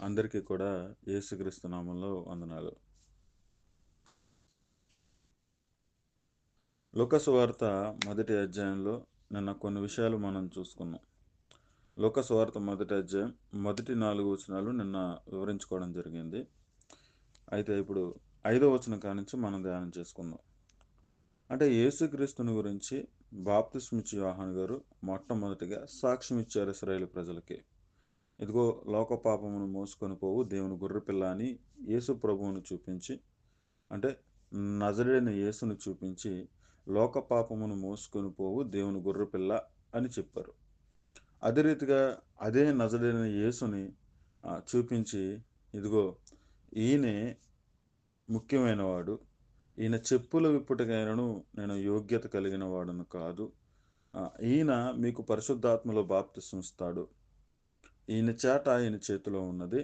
అందరికీ కూడా యేసుక్రీస్తు నామంలో వందనాలు. లూకా సువార్త మొదటి అధ్యాయంలో నిన్న కొన్ని విషయాలు మనం చూసుకున్నాం. లూకా సువార్త మొదటి అధ్యాయం మొదటి 4 వచనాలు నిన్న వివరించుకోవడం జరిగింది. అయితే ఇప్పుడు 5వ వచనం కానించి మనం ధ్యానం చేసుకుందాం. అంటే యేసుక్రీస్తుని గురించి బాప్తిస్మిచ్చి యోహాను గారు మొట్టమొదటిగా సాక్ష్యం ఇచ్చారు ఇశ్రాయేలు ప్రజలకి. ఇదిగో లోక పాపమును మోసుకొని పోవు దేవుని గొర్రెపిల్ల అని యేసు ప్రభువును చూపించి, అంటే నజరేడైన యేసును చూపించి లోక పాపమును మోసుకొని పోవు దేవుని గొర్రెపిల్ల అని చెప్పారు. అదే రీతిగా అదే నజరేడైన యేసుని చూపించి, ఇదిగో ఈయనే ముఖ్యమైన వాడు, ఈయన చెప్పుల విప్పుటకైనను నేను యోగ్యత కలిగిన వాడును కాదు, ఈయన మీకు పరిశుద్ధాత్మలో బాప్తిస్మిస్తాడు, ఈయన చేట ఆయన చేతిలో ఉన్నది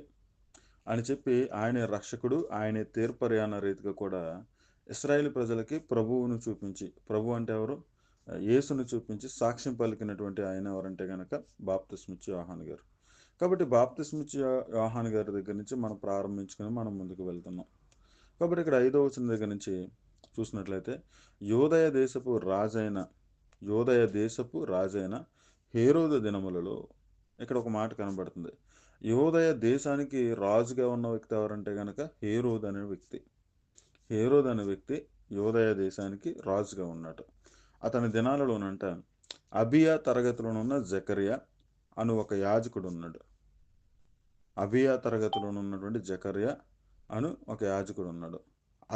అని చెప్పి ఆయనే రక్షకుడు, ఆయనే తీర్పరి రీతిగా కూడా ఇశ్రాయేలు ప్రజలకి ప్రభువును చూపించి, ప్రభు అంటే ఎవరు? యేసును చూపించి సాక్ష్యం పలికినటువంటి ఆయన ఎవరంటే కనుక బాప్తిస్మిచ్చి యోహాను గారు. కాబట్టి బాప్తిస్మిచ్చి యోహాను గారి దగ్గర నుంచి మనం ప్రారంభించుకొని మనం ముందుకు వెళ్తున్నాం. కాబట్టి ఇక్కడ 5వ వచనం దగ్గర నుంచి చూసినట్లయితే యోదయ దేశపు రాజైన హేరోదు దినములలో ఇక్కడ ఒక మాట కనబడుతుంది. యోదయ దేశానికి రాజుగా ఉన్న వ్యక్తి ఎవరంటే కనుక హేరోదు అనే వ్యక్తి. హేరోదు అనే వ్యక్తి యోదయ దేశానికి రాజుగా ఉన్నాడు. అతని దినాలలోనంట అబియా తరగతిలోనున్న జకర్యా అను ఒక యాజకుడు ఉన్నాడు. అబియా తరగతిలోనున్నటువంటి జకర్యా అను ఒక యాజకుడు ఉన్నాడు.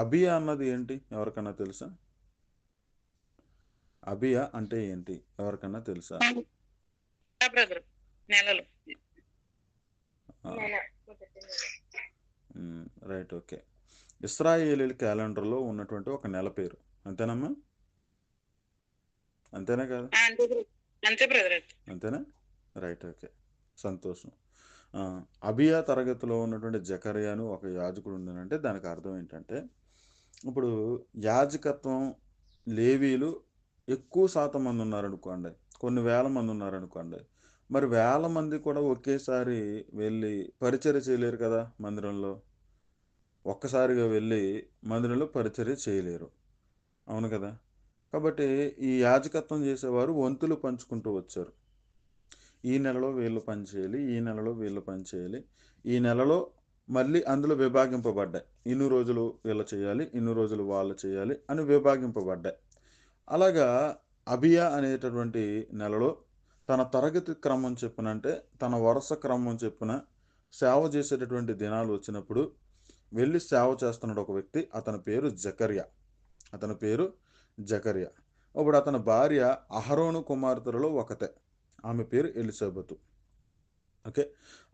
అబియా అన్నది ఏంటి? ఎవరికన్నా తెలుసా? అబియా అంటే ఏంటి? ఎవరికన్నా తెలుసా? Right, okay. ఇశ్రాయేలీల క్యాలెండర్లో ఉన్నటువంటి ఒక నెల పేరు, అంతేనమ్మా? అంతేనా కాదు? అంతేనా? రైట్, ఓకే, సంతోషం. అబియా తరగతిలో ఉన్నటువంటి జకర్యాను ఒక యాజకుడు ఉండనంటే దానికి అర్థం ఏంటంటే, ఇప్పుడు యాజకత్వం లేవీలు ఎక్కువ శాతం మంది ఉన్నారనుకోండి, కొన్ని వేల మంది ఉన్నారనుకోండి, మరి వేల మంది కూడా ఒకేసారి వెళ్ళి పరిచర్య చేయలేరు కదా. మందిరంలో ఒక్కసారిగా వెళ్ళి మందిరంలో పరిచర్య చేయలేరు, అవును కదా. కాబట్టి ఈ యాజకత్వం చేసేవారు వంతులు పంచుకుంటూ వచ్చారు. ఈ నెలలో వీళ్ళు పని చేయాలి, ఈ నెలలో వీళ్ళు పని చేయాలి, ఈ నెలలో మళ్ళీ అందులో విభాగింపబడ్డాయి. ఇన్ని రోజులు వీళ్ళు చేయాలి, ఇన్ని రోజులు వాళ్ళు చేయాలి అని విభాగింపబడ్డాయి. అలాగా అబియా అనేటటువంటి నెలలో తన తరగతి క్రమం చెప్పున, అంటే తన వరుస క్రమం చెప్పున సేవ చేసేటటువంటి దినాలు వచ్చినప్పుడు వెళ్ళి సేవ చేస్తున్నాడు ఒక వ్యక్తి. అతని పేరు జకర్యా. ఇప్పుడు అతని భార్య అహరోను కుమార్తెలలో ఒకతే, ఆమె పేరు ఎలిజబెతు. ఓకే.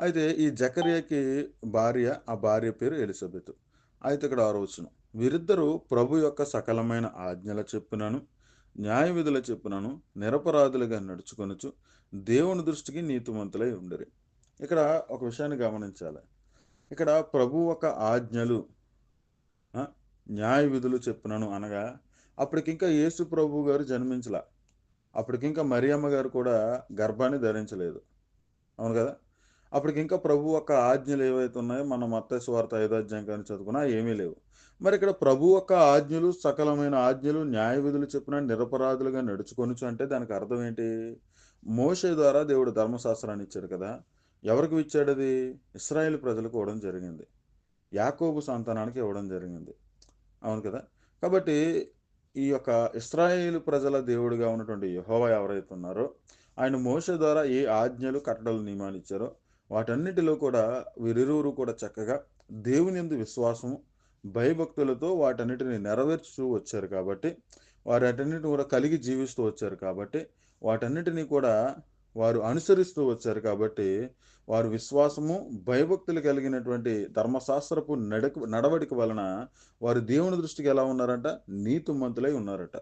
అయితే ఈ జకర్యాకి ఆ భార్య పేరు ఎలిజబెతు. అయితే ఇక్కడ 6వ వచనం, వీరిద్దరూ ప్రభు యొక్క సకలమైన ఆజ్ఞల చెప్పునను న్యాయ విధుల చెప్పునను నిరపరాధులుగా నడుచుకొనుచు దేవుని దృష్టికి నీతిమంతులై ఉండరు. ఇక్కడ ఒక విషయాన్ని గమనించాలి. ఇక్కడ ప్రభు ఒక ఆజ్ఞలు, న్యాయ విధులు చెప్పునను అనగా అప్పటికింకా యేసు ప్రభు గారు జన్మించలా, అప్పటికింకా మరియమ్మ గారు కూడా గర్భాన్ని ధరించలేదు, అవును కదా. అప్పటికింకా ప్రభు యొక్క ఆజ్ఞలు ఏవైతే ఉన్నాయో మనం మత్తయి సువార్త 5వ అధ్యాయం కానీ చదువుకున్నా ఏమీ లేవు. మరి ఇక్కడ ప్రభు యొక్క ఆజ్ఞలు, సకలమైన ఆజ్ఞలు, న్యాయ విధులు చెప్పిన నిరపరాధులుగా నడుచుకొనుచు అంటే దానికి అర్థం ఏంటి? మోషే ద్వారా దేవుడు ధర్మశాస్త్రాన్ని ఇచ్చాడు కదా. ఎవరికి ఇచ్చాడు అది? ఇశ్రాయేలు ప్రజలకు ఇవ్వడం జరిగింది, యాకోబు సంతానానికి ఇవ్వడం జరిగింది, అవును కదా. కాబట్టి ఈ యొక్క ఇశ్రాయేలు ప్రజల దేవుడిగా ఉన్నటువంటి యెహోవా ఎవరైతే ఉన్నారో ఆయన మోషే ద్వారా ఏ ఆజ్ఞలు, కట్టడలు, నియమాలు ఇచ్చారో వాటన్నిటిలో కూడా వీరిరువురు కూడా చక్కగా దేవుని యందు విశ్వాసము, భయభక్తులతో వాటన్నిటిని నెరవేర్చుతూ వచ్చారు కాబట్టి, వాటన్నిటిని కూడా కలిగి జీవిస్తూ వచ్చారు కాబట్టి, వాటన్నిటిని కూడా వారు అనుసరిస్తూ వచ్చారు కాబట్టి, వారు విశ్వాసము, భయభక్తులు కలిగినటువంటి ధర్మశాస్త్రపు నడవడిక వలన వారు దేవుని దృష్టికి ఎలా ఉన్నారంట? నీతిమంతులై ఉన్నారట.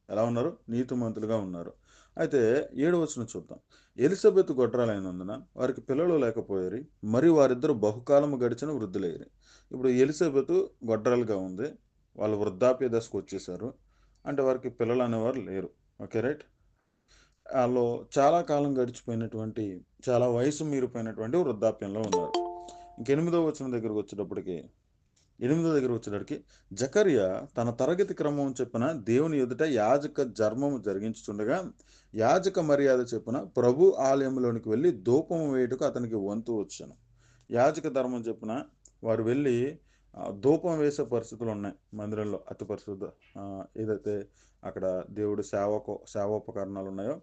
ఎలా ఉన్నారు? నీతిమంతులుగా ఉన్నారు. అయితే 7వ వచనం చూద్దాం. ఎలిజబెత్ గొడ్రాలైనందున వారికి పిల్లలు లేకపోయారు, మరి వారిద్దరు బహుకాలము గడిచిన వృద్ధులయ్యారు. ఇప్పుడు ఎలిజబెత్ గొడ్రాలుగా ఉంది, వాళ్ళు వృద్ధాప్య దశకు వచ్చేసారు, అంటే వారికి పిల్లలు అనేవారు లేరు. Okay, right. వాళ్ళు చాలా కాలం గడిచిపోయినటువంటి, చాలా వయసు మీరిపోయినటువంటి వృద్ధాప్యంలో ఉన్నారు. ఎనిమిదో వచనం దగ్గరకు వచ్చేటప్పటికి జకర్యా తన తరగతి క్రమం చెప్పున దేవుని ఎదుట యాజక ధర్మము జరిగించుచుండగా యాజక మర్యాద చెప్పున ప్రభు ఆలయంలోనికి వెళ్ళి ధూపము వేయుటకు అతనికి వంతు వచ్చాను. యాజక ధర్మం చెప్పున వారు వెళ్ళి ధూపం వేసే పరిస్థితులు ఉన్నాయి మందిరంలో. అతి పరిశుద్ధ ఏదైతే అక్కడ దేవుడు సేవోపకరణాలు ఉన్నాయో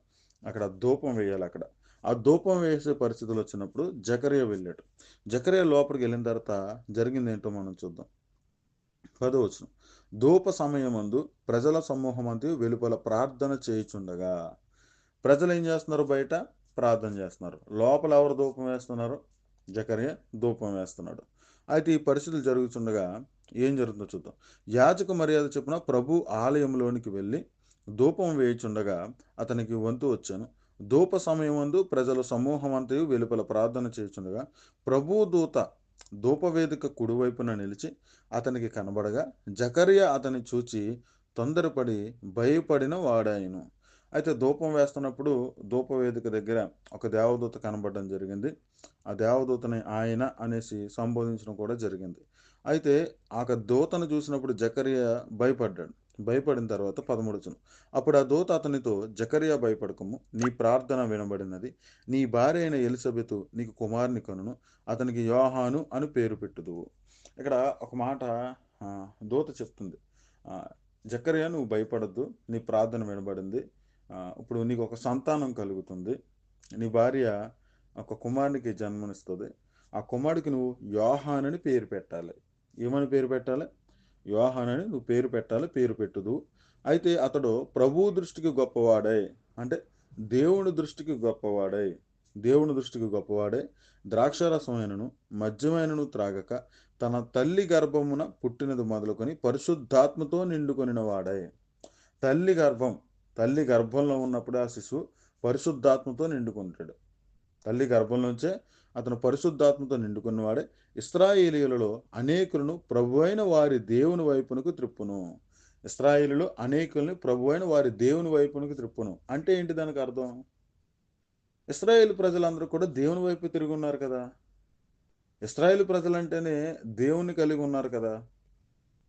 అక్కడ ధూపం వేయాలి. అక్కడ ఆ ధూపం వేసే పరిస్థితులు వచ్చినప్పుడు జకర్యా వెళ్ళాడు. జకర్యా లోపలికి వెళ్ళిన తర్వాత జరిగింది ఏంటో మనం చూద్దాం. 10వ వచనం. ధూప సమయమందు ప్రజల సమూహమంతా వెలుపల ప్రార్థన చేయుచుండగా. ప్రజలు ఏం చేస్తున్నారు? బయట ప్రార్థన చేస్తున్నారు. లోపల ఎవరు ధూపం వేస్తున్నారు? జకర్యా ధూపం వేస్తున్నాడు. అయితే ఈ పరిస్థితులు జరుగుతుండగా ఏం జరుగుతుందో చూద్దాం. యాజక మర్యాద చొప్పున ప్రభు ఆలయంలోనికి వెళ్ళి ధూపం వేయుచుండగా అతనికి వంతు వచ్చాను. ధూప సమయమందు ప్రజల సమూహం అంతయు వెలుపల ప్రార్థన చేయుచుండగా ప్రభు దూత ధూపవేదిక కుడివైపున నిలిచి అతనికి కనబడగా జకర్యా అతన్ని చూచి తొందరపడి భయపడిన వాడాయను. అయితే ధూపం వేస్తున్నప్పుడు ధూపవేదిక దగ్గర ఒక దేవదూత కనబడడం జరిగింది. ఆ దేవదూతని ఆయన అనేసి సంబోధించడం కూడా జరిగింది. అయితే ఆ దూతను చూసినప్పుడు జకర్యా భయపడ్డాడు. భయపడిన తర్వాత 13 వచనం. అప్పుడు ఆ దూత అతనితో, జకర్యా భయపడకము, నీ ప్రార్థన వినబడినది. నీ భార్య అయిన ఎలిజబెతు నీకు కుమారుని కనును. అతనికి యోహాను అని పేరు పెట్టుదువు. ఇక్కడ ఒక మాట దూత చెప్తుంది. జకర్యా నువ్వు భయపడద్దు, నీ ప్రార్థన వినబడింది. ఇప్పుడు నీకు ఒక సంతానం కలుగుతుంది. నీ భార్య ఒక కుమారునికి జన్మనిస్తుంది. ఆ కుమారుడికి నువ్వు యోహానని పేరు పెట్టాలి. ఏమని పేరు పెట్టాలి? యోహానని నువ్వు పేరు పెట్టాలి, పేరు పెట్టుదు. అయితే అతడు ప్రభు దృష్టికి గొప్పవాడై, అంటే దేవుని దృష్టికి గొప్పవాడై ద్రాక్షారసమైనను మద్యమైనను త్రాగక తన తల్లి గర్భమున పుట్టినది మొదలుకొని పరిశుద్ధాత్మతో నిండుకొనిన వాడై. తల్లి గర్భంలో ఉన్నప్పుడు ఆ శిశువు పరిశుద్ధాత్మతో నిండుకుంటాడు. తల్లి గర్భంలోంచే అతను పరిశుద్ధాత్మతో నిండుకున్నవాడే ఇశ్రాయేలీయులలో అనేకులను ప్రభువైన వారి దేవుని వైపునకు త్రిప్పును. ఇశ్రాయేలీయులు అనేకుల్ని ప్రభువైన వారి దేవుని వైపునకు త్రిప్పును అంటే ఏంటి? దానికి అర్థం, ఇశ్రాయేలు ప్రజలందరూ కూడా దేవుని వైపు తిరిగి ఉన్నారు కదా. ఇశ్రాయేలు ప్రజలంటేనే దేవుని కలిగి ఉన్నారు కదా.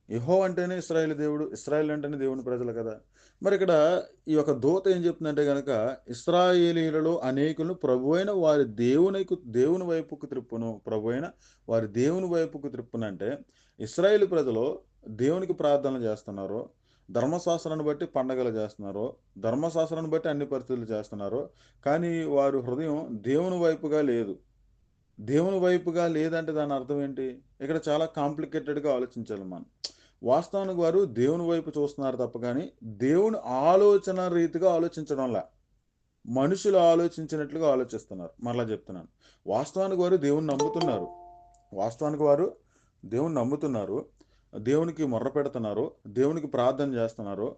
యెహోవా అంటేనే ఇశ్రాయేలు దేవుడు, ఇశ్రాయేల్ అంటేనే దేవుని ప్రజలు కదా. మరి ఇక్కడ ఈ యొక్క దూత ఏం చెప్తుందంటే కనుక, ఇశ్రాయేలీయులలో అనేకులను ప్రభువైన వారి దేవుని వైపుకు త్రిప్పును. ప్రభువైన వారి దేవుని వైపుకు త్రిప్పును అంటే ఇశ్రాయేలు ప్రజలు దేవునికి ప్రార్థనలు చేస్తున్నారు, ధర్మశాస్త్రాన్ని బట్టి పండగలు చేస్తున్నారు, ధర్మశాస్త్రాన్ని బట్టి అన్ని పరిస్థితులు చేస్తున్నారు. కానీ వారి హృదయం దేవుని వైపుగా లేదు. దేవుని వైపుగా లేదంటే దాని అర్థం ఏంటి? ఇక్కడ చాలా కాంప్లికేటెడ్గా ఆలోచించాలి మనం. వాస్తవానికి వారు దేవుని వైపు చూస్తున్నారు తప్ప కానీ దేవుని ఆలోచన రీతిగా ఆలోచించడంలా, మనుషులు ఆలోచించినట్లుగా ఆలోచిస్తున్నారు. మరలా చెప్తున్నాను, వాస్తవానికి వారు దేవుని నమ్ముతున్నారు, దేవునికి మొర్ర పెడుతున్నారు, దేవునికి ప్రార్థన చేస్తున్నారు.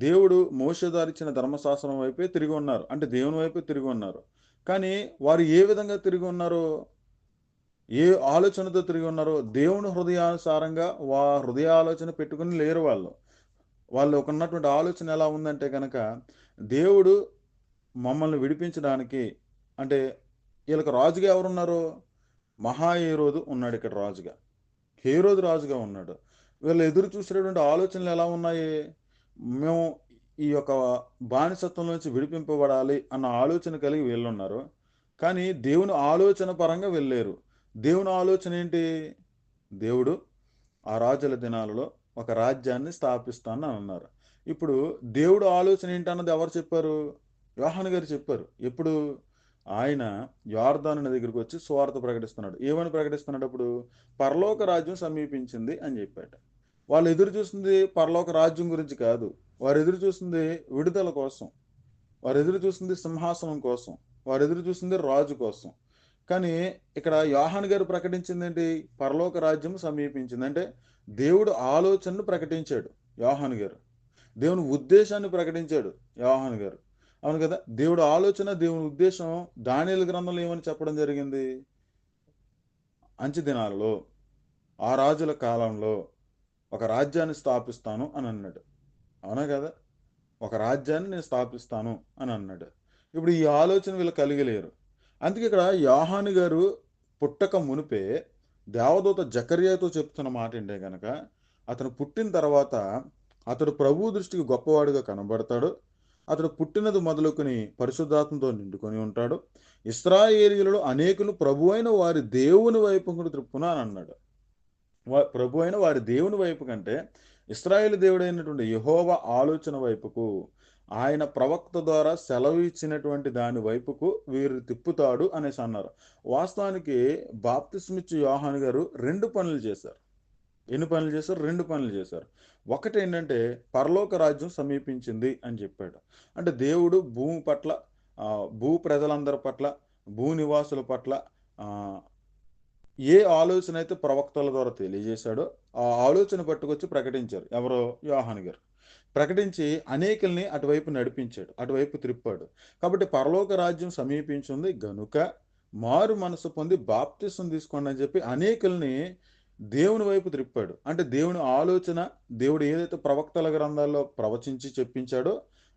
దేవుడు మోషే ఇచ్చిన ధర్మశాస్త్రం వైపే తిరిగి ఉన్నారు, అంటే దేవుని వైపే తిరిగి ఉన్నారు. కానీ వారు ఏ విధంగా తిరిగి ఉన్నారు, ఏ ఆలోచనతో తిరిగి ఉన్నారో దేవుని హృదయానుసారంగా హృదయ ఆలోచన పెట్టుకుని లేరు. వాళ్ళకు ఉన్నటువంటి ఆలోచన ఎలా ఉందంటే కనుక, దేవుడు మమ్మల్ని విడిపించడానికి, అంటే వీళ్ళకి రాజుగా ఎవరున్నారు? మహాహేరోదు ఉన్నాడు ఇక్కడ రాజుగా. హేరోదు రాజుగా ఉన్నాడు. వీళ్ళు ఎదురు చూసేటువంటి ఆలోచనలు ఎలా ఉన్నాయి? మేము ఈ యొక్క బానిసత్వం నుంచి విడిపింపబడాలి అన్న ఆలోచన కలిగి వీళ్ళున్నారు. కానీ దేవుని ఆలోచన పరంగా వెళ్ళారు. దేవుని ఆలోచన ఏంటి? దేవుడు ఆ రాజుల దినాలలో ఒక రాజ్యాన్ని స్థాపిస్తానని అన్నారు. ఇప్పుడు దేవుడు ఆలోచన ఏంటన్నది ఎవరు చెప్పారు? యోహాను గారు చెప్పారు. ఎప్పుడు? ఆయన యొర్దాను నది దగ్గరికి వచ్చి సువార్త ప్రకటిస్తున్నాడు. ఏమని ప్రకటిస్తున్నాడు? అప్పుడు పరలోక రాజ్యం సమీపించింది అని చెప్పాడు. వాళ్ళు ఎదురు చూస్తుంది పరలోక రాజ్యం గురించి కాదు. వారు ఎదురు చూస్తుంది విడుదల కోసం, వారు ఎదురు చూస్తుంది సింహాసనం కోసం, వారు ఎదురు చూస్తుంది రాజు కోసం. కానీ ఇక్కడ యోహాను గారు ప్రకటించింది ఏంటి? పరలోక రాజ్యం సమీపించింది. అంటే దేవుడు ఆలోచనను ప్రకటించాడు యోహాను గారు, దేవుని ఉద్దేశాన్ని ప్రకటించాడు యోహాను గారు. అవును కదా. దేవుడు ఆలోచన, దేవుని ఉద్దేశం దానియేలు గ్రంథంలో ఏమని చెప్పడం జరిగింది? అంచె దినాలలో ఆ రాజుల కాలంలో ఒక రాజ్యాన్ని స్థాపిస్తాను అని అన్నాడు. అవునా కదా. ఒక రాజ్యాన్ని నేను స్థాపిస్తాను అని అన్నాడు. ఇప్పుడు ఈ ఆలోచన వీళ్ళు కలిగలేరు. అందుకే ఇక్కడ యోహాను గారు పుట్టక మునిపే దేవదూత జకర్యాతో చెప్తున్న మాట ఏంటే గనక, అతను పుట్టిన తర్వాత అతడు ప్రభువు దృష్టికి గొప్పవాడిగా కనబడతాడు. అతడు పుట్టినది మొదలుకొని పరిశుద్ధాత్మతో నిండుకొని ఉంటాడు. ఇశ్రాయేలీయులలో అనేకులు ప్రభువైన వారి దేవుని వైపుకు త్రిప్పున అని అన్నాడు. ప్రభు అయిన వారి దేవుని వైపు కంటే ఇశ్రాయేలు దేవుడైనటువంటి యెహోవా ఆలోచన వైపుకు, ఆయన ప్రవక్త ద్వారా సెలవు ఇచ్చినటువంటి దాని వైపుకు వీరు తిప్పుతాడు అనేసి అన్నారు. వాస్తవానికి బాప్తిస్మిచ్చు యోహాను గారు 2 పనులు చేశారు. ఎన్ని పనులు చేశారు? 2 పనులు చేశారు. ఒకటి ఏంటంటే పరలోక రాజ్యం సమీపించింది అని చెప్పాడు. అంటే దేవుడు భూమి పట్ల, భూ ప్రజలందరి పట్ల, భూ నివాసుల పట్ల ఏ ఆలోచన అయితే ప్రవక్తల ద్వారా తెలియజేశాడో ఆ ఆలోచన పట్టుకొచ్చి ప్రకటించారు. ఎవరో? యోహాను గారు. ప్రకటించి అనేకుల్ని అటువైపు నడిపించాడు, అటువైపు త్రిప్పాడు. కాబట్టి పరలోక రాజ్యం సమీపించింది గనుక మారు మనసు పొంది బాప్తిసం తీసుకోండి అని చెప్పి అనేకుల్ని దేవుని వైపు త్రిప్పాడు. అంటే దేవుని ఆలోచన, దేవుడు ఏదైతే ప్రవక్తల గ్రంథాల్లో ప్రవచించి చెప్పించాడో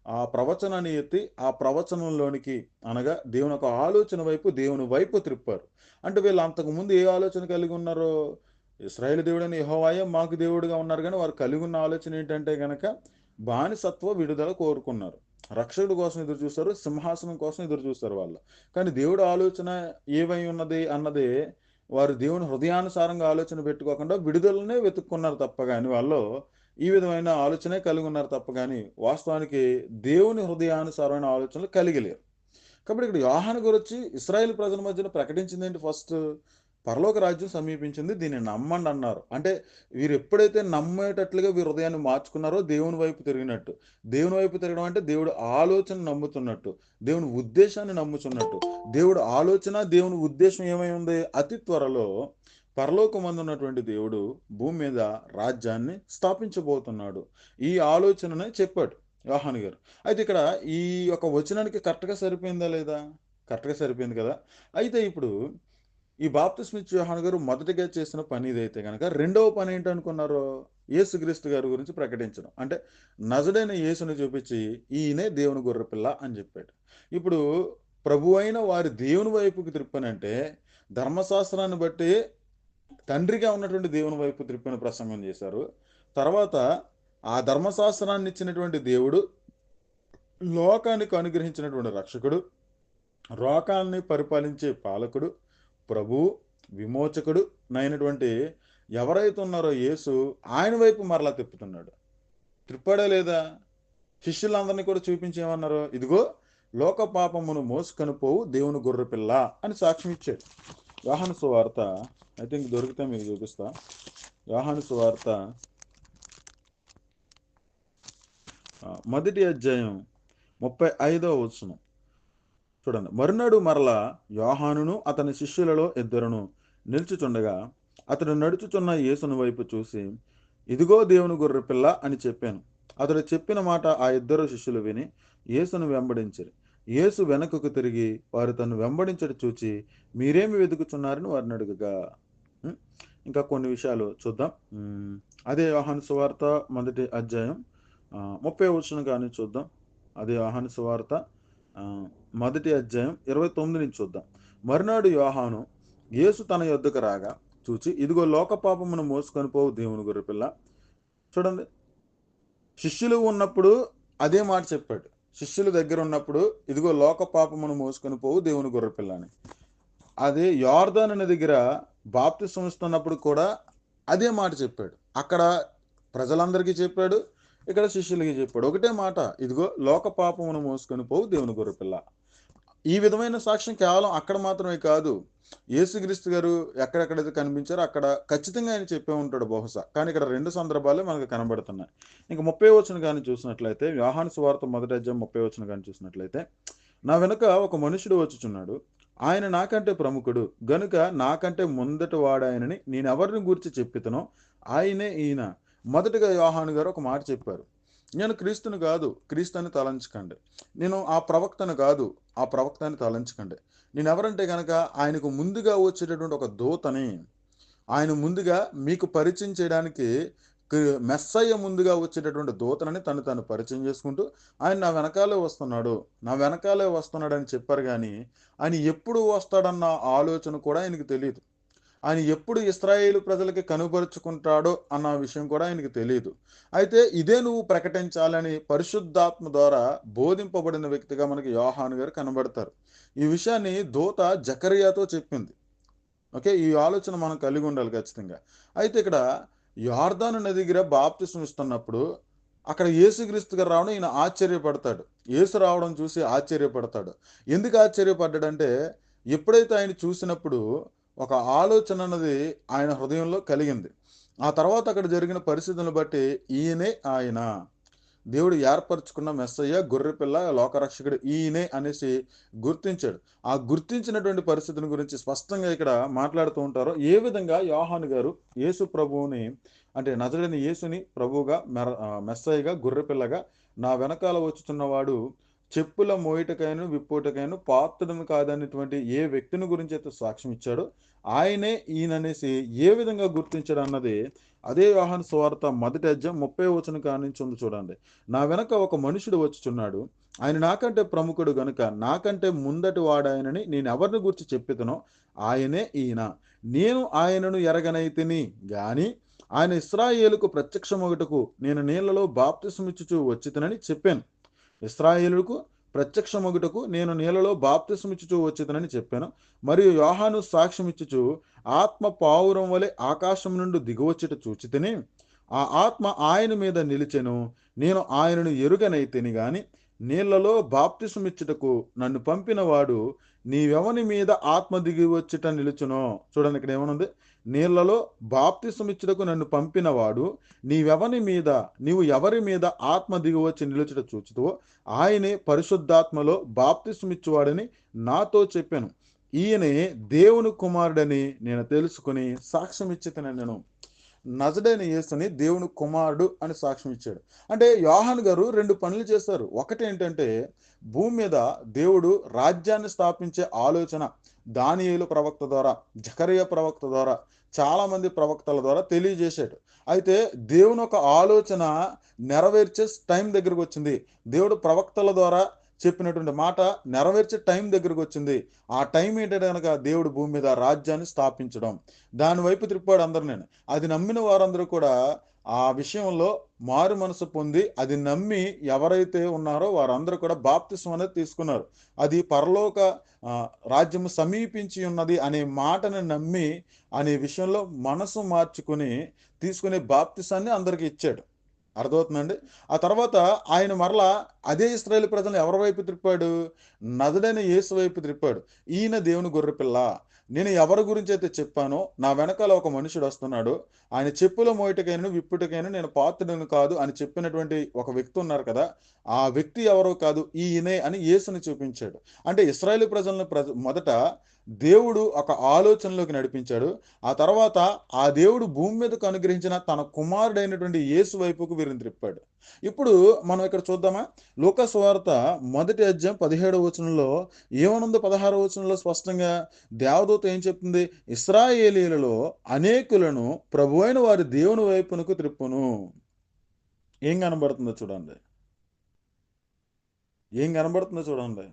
ఆ ప్రవచనాన్ని ఎత్తి ఆ ప్రవచనంలోనికి, అనగా దేవుని ఒక ఆలోచన వైపు, దేవుని వైపు త్రిప్పారు. అంటే వీళ్ళు అంతకుముందు ఏ ఆలోచన కలిగి ఉన్నారో, ఇశ్రాయేలు దేవుడైన యెహోవాయే మాకు దేవుడిగా ఉన్నారు, కానీ వారు కలిగి ఉన్న ఆలోచన ఏంటంటే గనక బానిసత్వ విడుదల కోరుకున్నారు. రక్షకుడి కోసం ఎదురు చూస్తారు, సింహాసనం కోసం ఎదురు చూస్తారు వాళ్ళు. కానీ దేవుడు ఆలోచన ఏమై ఉన్నది అన్నది వారు దేవుని హృదయానుసారంగా ఆలోచన పెట్టుకోకుండా విడుదలనే వెతుక్కున్నారు తప్ప కానీ, వాళ్ళు ఈ విధమైన ఆలోచనే కలిగి ఉన్నారు తప్ప కానీ వాస్తవానికి దేవుని హృదయానుసారమైన ఆలోచనలు కలిగలేరు. కాబట్టి ఇక్కడ యోహాను గారు వచ్చి ఇశ్రాయేలు ప్రజల మధ్యన ప్రకటించింది ఏంటి? ఫస్ట్ పరలోక రాజ్యం సమీపించింది, దీన్ని నమ్మండి అన్నారు. అంటే వీరు ఎప్పుడైతే నమ్మేటట్లుగా వీరి హృదయాన్ని మార్చుకున్నారో దేవుని వైపు తిరిగినట్టు. దేవుని వైపు తిరగడం అంటే దేవుడు ఆలోచన నమ్ముతున్నట్టు, దేవుని ఉద్దేశాన్ని నమ్ముతున్నట్టు. దేవుడు ఆలోచన, దేవుని ఉద్దేశం ఏమై ఉంది? అతి త్వరలో పరలోకమందు ఉన్నటువంటి దేవుడు భూమి మీద రాజ్యాన్ని స్థాపించబోతున్నాడు. ఈ ఆలోచననే చెప్పాడు యోహాను గారు. అయితే ఇక్కడ ఈ యొక్క వచనానికి కరెక్ట్గా సరిపోయిందా లేదా? కరెక్ట్గా సరిపోయింది కదా. అయితే ఇప్పుడు ఈ బాప్తిస్మిచ్చు యోహాను గారు మొదటిగా చేసిన పని ఇదైతే కనుక, రెండవ పని ఏంటనుకున్నారు? యేసుక్రీస్తు గారి గురించి ప్రకటించడం. అంటే నజడైన యేసుని చూపించి ఈయనే దేవుని గొర్రెపిల్ల అని చెప్పాడు. ఇప్పుడు ప్రభు అయిన వారి దేవుని వైపుకి త్రిప్పనంటే ధర్మశాస్త్రాన్ని బట్టి తండ్రిగా ఉన్నటువంటి దేవుని వైపు త్రిప్పిన ప్రసంగం చేశారు. తర్వాత ఆ ధర్మశాస్త్రాన్ని ఇచ్చినటువంటి దేవుడు లోకానికి అనుగ్రహించినటువంటి రక్షకుడు, లోకాన్ని పరిపాలించే పాలకుడు, ప్రభు, విమోచకుడు నైనటువంటి ఎవరైతే ఉన్నారో యేసు, ఆయన వైపు మరలా తిప్పుతున్నాడు. త్రిప్పాడా లేదా? శిష్యులందరినీ కూడా చూపించేమన్నారు? ఇదిగో లోక పాపమును మోసుకొని పోవు దేవుని గొర్రెపిల్ల అని సాక్ష్యం ఇచ్చాడు. యోహాను సువార్త, ఐ థింక్ దొరికితే మీకు చూపిస్తా. యోహాను సువార్త 1వ అధ్యాయం 35వ వచనం చూడండి. మరునాడు మరలా యోహానును అతని శిష్యులలో 2 నిల్చుచుండగా అతడు నడుచుచున్న యేసుని వైపు చూసి, ఇదిగో దేవుని గొర్రెపిల్ల అని చెప్పాను. అతడు చెప్పిన మాట ఆ 2 శిష్యులు విని యేసును వెంబడించిరి. యేసు వెనకకు తిరిగి వారు తను వెంబడించడం చూచి, మీరేమి వెతుకుచున్నారని వారిని అడుగగా. ఇంకా కొన్ని విషయాలు చూద్దాం. అదే యోహాను సువార్త 1వ అధ్యాయం 30వ వచనం కానీ చూద్దాం. అదే యోహాను సువార్త 1వ అధ్యాయం 29 నుంచి చూద్దాం. మరునాడు యోహాను యేసు తన యొద్దకు రాగా చూచి, ఇదిగో లోక పాపమును మోసుకొని పోవు దేవుని గొర్రెపిల్ల. చూడండి, శిష్యులు ఉన్నప్పుడు అదే మాట చెప్పాడు. శిష్యుల దగ్గర ఉన్నప్పుడు ఇదిగో లోక పాపమును మోసుకొని పోవు దేవుని గొర్రెపిల్ల అని. అదే యోర్దాను నది దగ్గర బాప్తిసం ఇస్తున్నప్పుడు కూడా అదే మాట చెప్పాడు. అక్కడ ప్రజలందరికీ చెప్పాడు, ఇక్కడ శిష్యులకి చెప్పాడు. ఒకటే మాట, ఇదిగో లోక పాపమును మోసుకొని పోవు దేవుని గొర్రెపిల్ల. ఈ విధమైన సాక్ష్యం కేవలం అక్కడ మాత్రమే కాదు, యేసుక్రీస్తు గారు ఎక్కడెక్కడైతే కనిపించారో అక్కడ ఖచ్చితంగా ఆయన చెప్పే ఉంటాడు బహుశా. కానీ ఇక్కడ 2 సందర్భాలే మనకు కనబడుతున్నాయి. ఇంకా 30వ వచనం కానీ చూసినట్లయితే, యోహాను సువార్త 1వ అధ్యాయం 30వ వచనం కానీ చూసినట్లయితే, నా వెనుక ఒక మనుషుడు వచ్చుచున్నాడు, ఆయన నాకంటే ప్రముఖుడు గనుక నాకంటే ముందటి వాడాయనని నేనెవరిని గూర్చి చెప్పితనో ఆయనే ఈయన. మొదటగా యోహాను గారు ఒక మాట చెప్పారు, నేను క్రీస్తుని కాదు, క్రీస్తుని తలంచకండి. నేను ఆ ప్రవక్తను కాదు, ఆ ప్రవక్తని తలంచకండి. నేను ఎవరంటే కనుక ఆయనకు ముందుగా వచ్చేటటువంటి ఒక దూతని, ఆయన ముందుగా మీకు పరిచయం చేయడానికి మెస్సయ్య ముందుగా వచ్చేటటువంటి దూతనని తను పరిచయం చేసుకుంటూ ఆయన నా వెనకాలే వస్తున్నాడు, నా వెనకాలే వస్తున్నాడు అని చెప్పారు. కానీ ఆయన ఎప్పుడు వస్తాడన్న ఆలోచన కూడా ఆయనకి తెలియదు. ఆయన ఎప్పుడు ఇశ్రాయేలు ప్రజలకి కనుపరుచుకుంటాడో అన్న విషయం కూడా ఆయనకి తెలియదు. అయితే ఇదే నువ్వు ప్రకటించాలని పరిశుద్ధాత్మ ద్వారా బోధింపబడిన వ్యక్తిగా మనకి యోహాను గారు కనబడతారు. ఈ విషయాన్ని దూత జకర్యాతో చెప్పింది. ఓకే. ఈ ఆలోచన మనం కలిగి ఉండాలి ఖచ్చితంగా. అయితే ఇక్కడ యొర్దాను నది దగ్గర బాప్తిస్మం ఇస్తున్నప్పుడు అక్కడ యేసుక్రీస్తు గారు రావడం ఈయన ఆశ్చర్యపడతాడు. యేసు రావడం చూసి ఆశ్చర్యపడతాడు. ఎందుకు ఆశ్చర్యపడ్డాడంటే, ఎప్పుడైతే ఆయన చూసినప్పుడు ఒక ఆలోచన అన్నది ఆయన హృదయంలో కలిగింది. ఆ తర్వాత అక్కడ జరిగిన పరిస్థితులను బట్టి ఈయనే ఆయన. దేవుడు ఏర్పరచుకున్న మెస్సయ్య, గొర్రెపిల్ల, లోకరక్షకుడు ఈయనే అనేసి గుర్తించాడు. ఆ గుర్తించినటువంటి పరిస్థితిని గురించి స్పష్టంగా ఇక్కడ మాట్లాడుతూ ఉంటారు. ఏ విధంగా యోహాను గారు యేసు ప్రభువుని, అంటే నజరేయుడైన యేసుని ప్రభువుగా, మెస్సయ్యగా, గొర్రెపిల్లగా నా వెనకాల వచ్చుచున్నవాడు చెప్పుల మోయుటకైను విప్పుటకైను పాత్రుడను కాదనేటువంటి ఏ వ్యక్తిని గురించి అయితే సాక్ష్యం ఇచ్చాడో ఆయనే ఈయననేసి ఏ విధంగా గుర్తించాడు అన్నది అదే యోహాను సువార్త 1వ అధ్యాయం 30వ వచనం కాడ నుంచి ఉంది చూడండి. నా వెనక ఒక మనుషుడు వచ్చుచున్నాడు, ఆయన నాకంటే ప్రముఖుడు గనుక నాకంటే ముందటి వాడాయనని నేను ఎవరిని గురించి చెప్పితనో ఆయనే ఈయన. నేను ఆయనను ఎరగనైతిని గాని ఆయన ఇశ్రాయేలుకు ప్రత్యక్షమగుటకు నేను నీళ్లలో బాప్తిసమిచ్చుచు వచ్చితనని చెప్పాను. ఇశ్రాయేలుకు ప్రత్యక్షమగుటకు నేను నీళ్లలో బాప్తిసమిచ్చుచు వచ్చితనని చెప్పాను. మరియు యోహాను సాక్ష్యమిచ్చుచు ఆత్మ పావురం వలె ఆకాశం నుండి దిగువచ్చుట చూచితిని. ఆ ఆత్మ ఆయన మీద నిలిచెను. నేను ఆయనను ఎరుగనైతిని గాని నీళ్లలో బాప్తిసమిచ్చుటకు నన్ను పంపిన వాడు నీవెవని మీద ఆత్మ దిగి వచ్చుట నిలుచునో. చూడండి ఇక్కడ ఏమనుంది, నీళ్లలో బాప్తిసమిచ్చుటకు నన్ను పంపినవాడు నీవు ఎవరి మీద ఆత్మ దిగి వచ్చి నిలుచుట చూచుతో ఆయనే పరిశుద్ధాత్మలో బాప్తిసమిచ్చువాడని నాతో చెప్పాను. ఈయనే దేవుని కుమారుడని నేను తెలుసుకుని సాక్ష్యం ఇచ్చితనని నేను. నజరేయుడైన యేసుని దేవుని కుమారుడు అని సాక్ష్యం ఇచ్చాడు. అంటే యోహాను గారు 2 పనులు చేశారు. ఒకటి ఏంటంటే, భూమి మీద దేవుడు రాజ్యాన్ని స్థాపించే ఆలోచన దానియేలు ప్రవక్త ద్వారా, జకర్యా ప్రవక్త ద్వారా, చాలా మంది ప్రవక్తల ద్వారా తెలియజేశాడు. అయితే దేవుని ఒక ఆలోచన నెరవేర్చే టైం దగ్గరకు వచ్చింది. దేవుడు ప్రవక్తల ద్వారా చెప్పినటువంటి మాట నెరవేర్చే టైం దగ్గరకు వచ్చింది. ఆ టైం ఏంటంటే కనుక దేవుడు భూమి మీద రాజ్యాన్ని స్థాపించడం. దాని వైపు త్రిప్పాడు అందరు. నేను అది నమ్మిన వారందరూ కూడా ఆ విషయంలో మారు మనసు పొంది అది నమ్మి ఎవరైతే ఉన్నారో వారందరూ కూడా బాప్తిస్మం అనేది తీసుకున్నారు. అది పరలోక రాజ్యము సమీపించి ఉన్నది అనే మాటను నమ్మి అనే విషయంలో మనసు మార్చుకుని తీసుకునే బాప్తిసాన్ని అందరికి ఇచ్చాడు. అర్థమవుతుందండి. ఆ తర్వాత ఆయన మరలా అదే ఇశ్రాయేలు ప్రజలను ఎవరి వైపు త్రిప్పాడు? నజరేయుడైన యేసు వైపు త్రిప్పాడు. ఈయన దేవుని గొర్రెపిల్ల. నేను ఎవరి గురించి అయితే చెప్పానో నా వెనకాల ఒక మనుషుడు వస్తున్నాడు, ఆయన చెప్పుల మోయటకైనా విప్పుటకైనా నేను పాత్రుడను కాదు అని చెప్పినటువంటి ఒక వ్యక్తి ఉన్నారు కదా, ఆ వ్యక్తి ఎవరో కాదు ఈయనే అని యేసుని చూపించాడు. అంటే ఇశ్రాయేలు ప్రజలను మొదట దేవుడు ఒక ఆలోచనలోకి నడిపించాడు. ఆ తర్వాత ఆ దేవుడు భూమి మీదకు అనుగ్రహించిన తన కుమారుడైనటువంటి యేసు వైపుకు వీరిని త్రిప్పాడు. ఇప్పుడు మనం ఇక్కడ చూద్దామా, లూకా సువార్త 1వ అధ్యాయం 17వ వచనంలో ఏమనుందో 16వ వచనంలో స్పష్టంగా దేవదూత ఏం చెప్తుంది? ఇశ్రాయేలీయులలో అనేకులను ప్రభువైన వారి దేవుని వైపునకు త్రిప్పును. ఏం కనబడుతుందో చూడండి. ఏం కనబడుతుందో చూడండి.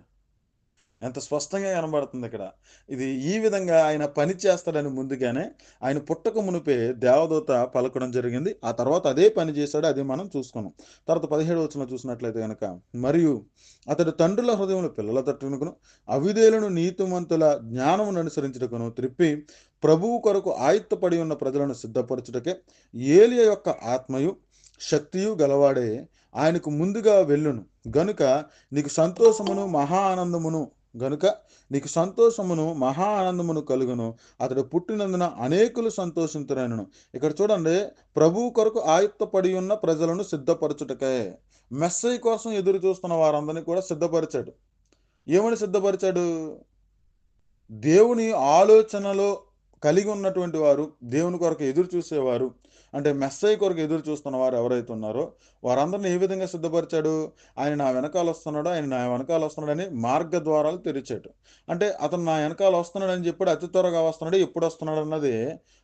ఎంత స్పష్టంగా కనబడుతుంది ఇక్కడ. ఇది ఈ విధంగా ఆయన పని చేస్తాడని ముందుగానే ఆయన పుట్టక మునిపే దేవదూత పలకడం జరిగింది. ఆ తర్వాత అదే పని చేశాడు. అది మనం చూసుకున్నాం. తర్వాత 17వ వచనంలో చూసినట్లయితే కనుక, మరియు అతడు తండ్రుల హృదయంలో పిల్లల తట్టునకును అవిధేయులను నీతిమంతుల జ్ఞానమును అనుసరించుటకును త్రిప్పి ప్రభువు కొరకు ఆయుత్తపడి ఉన్న ప్రజలను సిద్ధపరచుటకే ఏలియా యొక్క ఆత్మయు శక్తియు గలవాడే ఆయనకు ముందుగా వెళ్ళును గనుక నీకు సంతోషమును మహా ఆనందమును కలుగును. అతడు పుట్టినందున అనేకులు సంతోషింతురనెను. ఇక్కడ చూడండి, ప్రభువు కొరకు ఆయుత్తపడి ఉన్న ప్రజలను సిద్ధపరచుటకే, మెస్సయ్య కోసం ఎదురు చూస్తున్న వారందరినీ కూడా సిద్ధపరిచాడు. ఏమని సిద్ధపరిచాడు? దేవుని ఆలోచనలో కలిగి ఉన్నటువంటి వారు, దేవుని కొరకు ఎదురు చూసేవారు, అంటే మెస్సయ్య కొరకు ఎదురు చూస్తున్న వారు ఎవరైతే ఉన్నారో వారందరిని ఏ విధంగా సిద్ధపరిచాడు? ఆయన నా వెనకాల వస్తున్నాడని మార్గ ద్వారాలు తెరిచాడు. అంటే అతను నా వెనకాల వస్తున్నాడని చెప్పాడు, అతి త్వరగా వస్తున్నాడు, ఎప్పుడు వస్తున్నాడు అన్నది